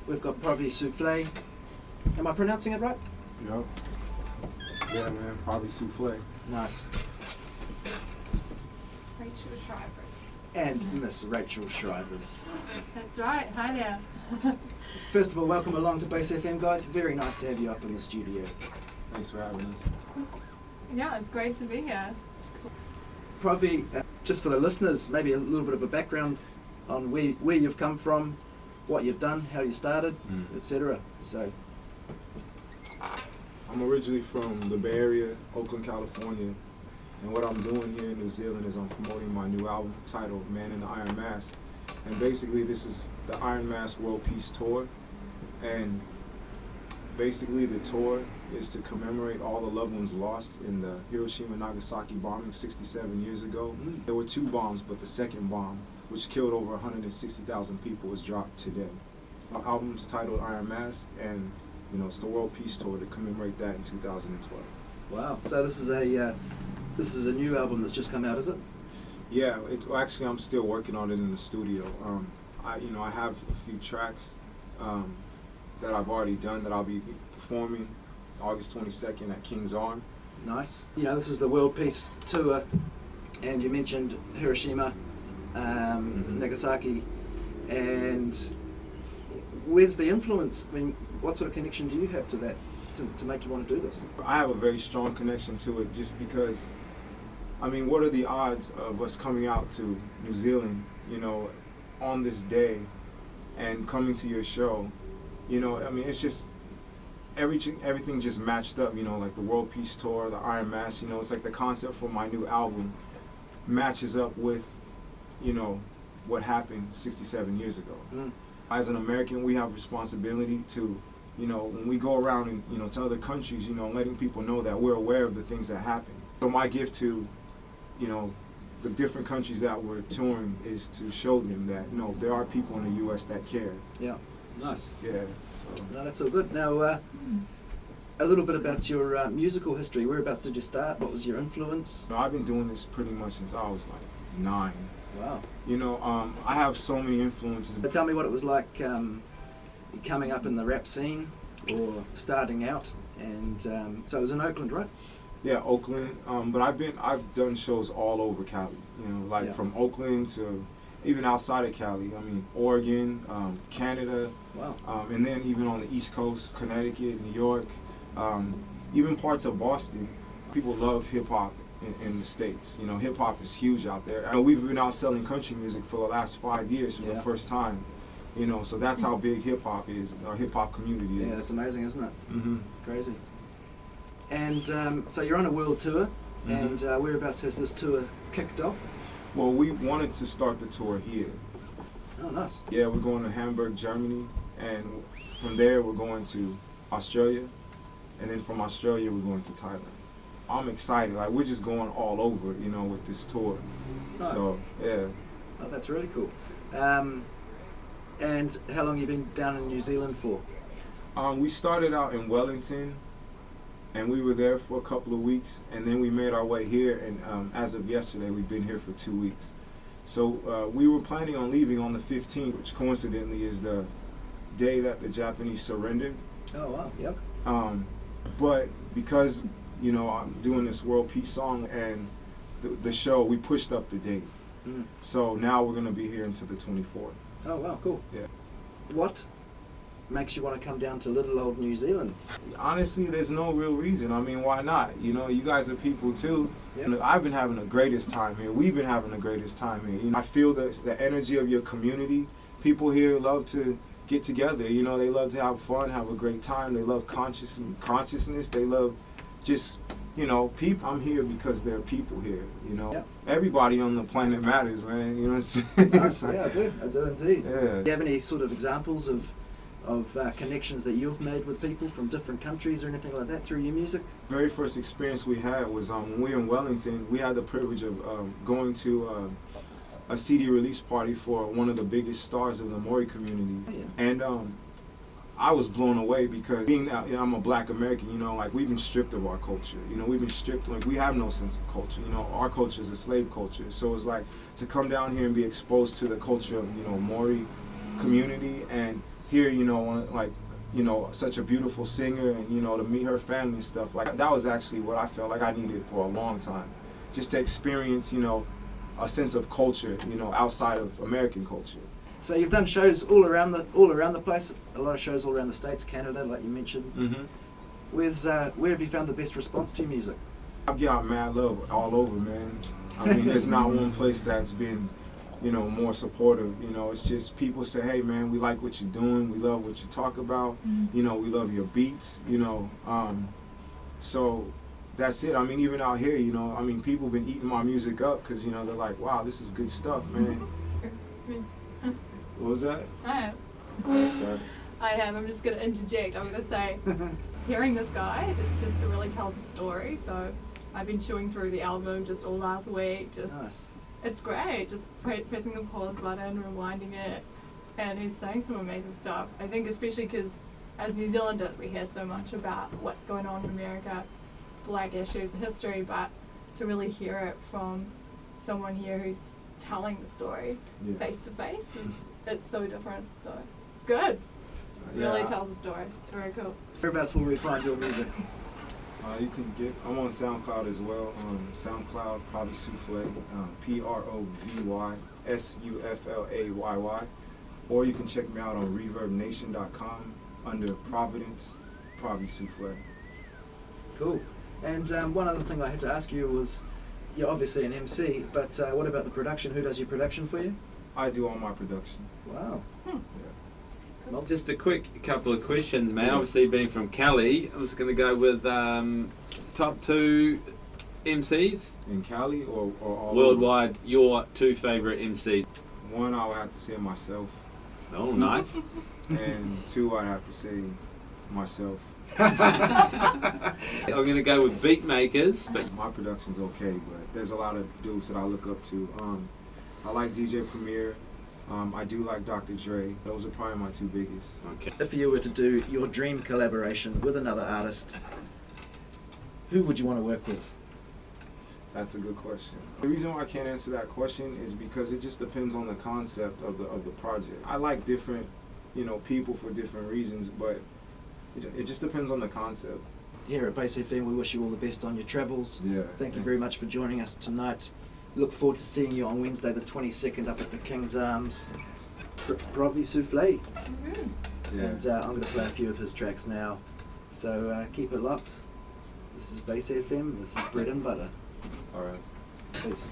We've got Provy Suflayy. Am I pronouncing it right? Yep. Yeah, man. Probably Suflayy. Nice. Rachel Shriver. And Miss Rachel Shrivers. That's right. Hi there. First of all, welcome along to Base FM, guys. Very nice to have you up in the studio. Thanks for having us. Yeah, it's great to be here. Provy, just for the listeners, maybe a little bit of a background on where you've come from, what you've done, how you started, etc. So, I'm originally from the Bay Area, Oakland, California, and what I'm doing here in New Zealand is I'm promoting my new album titled Man in the Iron Mask. And basically this is the Iron Mask World Peace Tour, and basically the tour is to commemorate all the loved ones lost in the Hiroshima Nagasaki bombing 67 years ago. There were 2 bombs, but the second bomb, which killed over 160,000 people, was dropped today. Our album's titled Iron Mask, and it's the World Peace Tour to commemorate that in 2012. wow. So this is a new album that's just come out, is it? Yeah, actually I'm still working on it in the studio. I have a few tracks that I've already done that I'll be performing August 22nd at King's Arm. Nice. This is the World Peace Tour, and you mentioned Hiroshima, Nagasaki, and where's the influence? I mean, what sort of connection do you have to that to make you want to do this? I have a very strong connection to it just because, I mean, what are the odds of us coming out to New Zealand, on this day and coming to your show? I mean, it's just everything just matched up, like the World Peace Tour, the Iron Mask, it's like the concept for my new album matches up with, what happened 67 years ago. As an American, we have responsibility to, when we go around and, to other countries, letting people know that we're aware of the things that happen. So my gift to, the different countries that we're touring is to show them that, there are people in the U.S. that care. Yeah, nice. Yeah. So. No, that's all good. Now, a little bit about your musical history. Whereabouts did you start? What was your influence? I've been doing this pretty much since I was like 9. Wow. I have so many influences. But tell me what it was like coming up in the rap scene or starting out. And so it was in Auckland, right? Yeah, Oakland. But I've done shows all over Cali. From Oakland to even outside of Cali. I mean, Oregon, Canada. Wow. And then even on the East Coast, Connecticut, New York, even parts of Boston. People love hip hop in the States. Hip hop is huge out there. We've been out selling country music for the last 5 years for the first time. So that's how big hip hop is. Our hip hop community is. Yeah, that's amazing, isn't it? Mm-hmm. It's crazy. And so you're on a world tour, and whereabouts has this tour kicked off? Well, we wanted to start the tour here. Oh, nice. Yeah, we're going to Hamburg, Germany, and from there we're going to Australia, and then from Australia we're going to Thailand. I'm excited. Like, we're just going all over, with this tour. Nice. So, yeah. Oh, that's really cool. And how long have you been down in New Zealand for? We started out in Wellington, and we were there for a couple of weeks, and then we made our way here, and as of yesterday, we've been here for 2 weeks. So we were planning on leaving on the 15th, which coincidentally is the day that the Japanese surrendered. Oh, wow, yep. But because, I'm doing this World Peace song and the show, we pushed up the date. So now we're going to be here until the 24th. Oh, wow, cool. Yeah. What makes you want to come down to little old New Zealand? Honestly, there's no real reason. I mean, why not? You guys are people too. Yeah. I've been having the greatest time here. We've been having the greatest time here. I feel the energy of your community. People here love to get together. They love to have fun, have a great time. They love consciousness. They love just, people. I'm here because there are people here. Yeah. Everybody on the planet matters, man. You know what I'm saying? Yeah, I do indeed. Yeah. Do you have any sort of examples of connections that you've made with people from different countries or anything like that through your music? The very first experience we had was when we were in Wellington. We had the privilege of going to a CD release party for one of the biggest stars of the Maori community. Yeah. And I was blown away because being that I'm a Black American, like, we've been stripped of our culture. We've been stripped, like, we have no sense of culture. Our culture is a slave culture. So it's like to come down here and be exposed to the culture of Maori community and hear, such a beautiful singer, and to meet her family and stuff, like that was actually what I felt like I needed for a long time, just to experience, a sense of culture, outside of American culture. So you've done shows all around the place. A lot of shows all around the States, Canada, like you mentioned. Mm-hmm. Where have you found the best response to your music? I've got mad love all over, man. I mean, there's not one place that's been, more supportive. It's just people say, hey, man, we like what you're doing. We love what you talk about. We love your beats. So that's it. I mean, even out here, people been eating my music up because, they're like, wow, this is good stuff, man. What was that? I am. I'm just going to interject. I'm going to say, hearing this guy, it's just to really tell the story. So I've been chewing through the album just all last week. Nice. It's great. Just pressing the pause button, rewinding it, and he's saying some amazing stuff. I think especially because as New Zealanders, we hear so much about what's going on in America, Black issues, history, but to really hear it from someone here who's telling the story face to face it's so different. So it's good. It really tells a story. It's very cool. Whereabouts will we find your music? You can get. I'm on SoundCloud as well. SoundCloud, Provy Suflayy, PROVY SUFLAYY, or you can check me out on ReverbNation.com under Providence, Provy Suflayy. Cool. And one other thing I had to ask you was, you're obviously an MC, but what about the production? Who does your production for you? I do all my production. Wow. Yeah. Well, just a quick couple of questions, man. Obviously, being from Cali, I was going to go with top 2 MCs In Cali or all worldwide. over? Your 2 favorite MCs. One, I would have to say myself, Oh, nice. and 2, I'd have to say myself. I'm going to go with beat makers, but My production's okay, but there's a lot of dudes that I look up to. I like DJ Premier. I do like Dr. Dre. Those are probably my 2 biggest. okay. If you were to do your dream collaboration with another artist, who would you want to work with? That's a good question. The reason why I can't answer that question is because it just depends on the concept of the project. I like different, people for different reasons, but it just depends on the concept. Here at Base FM, we wish you all the best on your travels. Yeah. Thank you very much for joining us tonight. Look forward to seeing you on Wednesday the 22nd up at the King's Arms, Provy Suflayy. Yeah. And I'm going to play a few of his tracks now. So keep it locked. This is Base FM. This is Bread and Butter. All right. Peace.